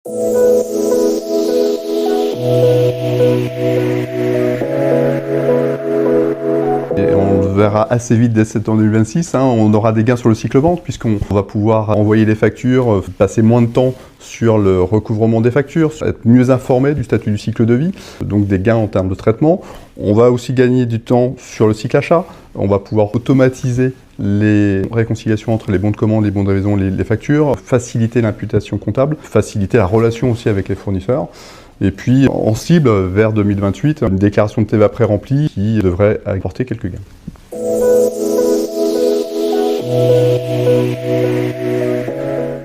Et on le verra assez vite dès septembre 2026, on aura des gains sur le cycle vente puisqu'on va pouvoir envoyer les factures, passer moins de temps sur le recouvrement des factures, être mieux informé du statut du cycle de vie, donc des gains en termes de traitement. On va aussi gagner du temps sur le cycle achat, on va pouvoir automatiser les réconciliations entre les bons de commande, les bons de livraison, les factures, faciliter l'imputation comptable, faciliter la relation aussi avec les fournisseurs. Et puis, en cible, vers 2028, une déclaration de TVA pré-remplie qui devrait apporter quelques gains.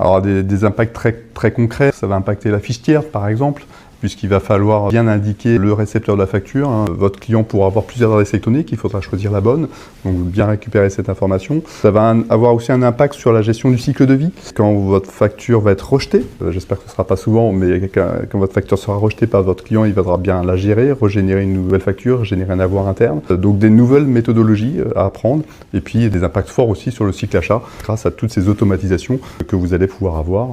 Alors, des impacts très concrets, ça va impacter la fiche tiers, par exemple, puisqu'il va falloir bien indiquer le récepteur de la facture. Votre client pourra avoir plusieurs adresses électroniques, il faudra choisir la bonne, donc bien récupérer cette information. Ça va avoir aussi un impact sur la gestion du cycle de vie. Quand votre facture va être rejetée, j'espère que ce ne sera pas souvent, mais quand votre facture sera rejetée par votre client, il faudra bien la gérer, régénérer une nouvelle facture, générer un avoir interne. Donc des nouvelles méthodologies à apprendre, et puis des impacts forts aussi sur le cycle achat, grâce à toutes ces automatisations que vous allez pouvoir avoir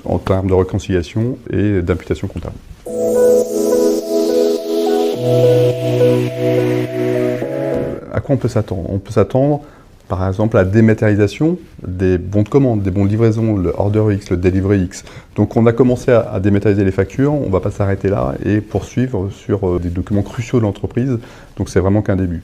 en termes de réconciliation et d'imputation comptable. À quoi on peut s'attendre? On peut s'attendre, par exemple, à la dématérialisation des bons de commande, des bons de livraison, le Order X, le Delivery X. Donc on a commencé à dématérialiser les factures, on ne va pas s'arrêter là et poursuivre sur des documents cruciaux de l'entreprise. Donc c'est vraiment qu'un début.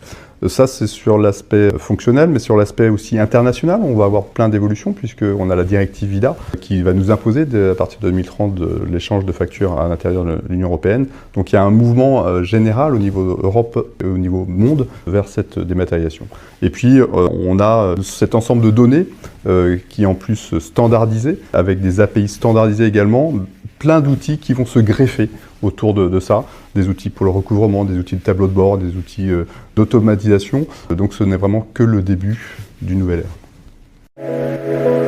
Ça, c'est sur l'aspect fonctionnel, mais sur l'aspect aussi international, on va avoir plein d'évolutions puisqu'on a la directive VIDA qui va nous imposer à partir de 2030 l'échange de factures à l'intérieur de l'Union européenne. Donc il y a un mouvement général au niveau Europe et au niveau monde vers cette dématérialisation. Et puis on a cet ensemble de données qui est en plus standardisé, avec des API standardisés également, plein d'outils qui vont se greffer autour de ça, des outils pour le recouvrement, des outils de tableau de bord, des outils d'automatisation. Donc ce n'est vraiment que le début d'une nouvelle ère.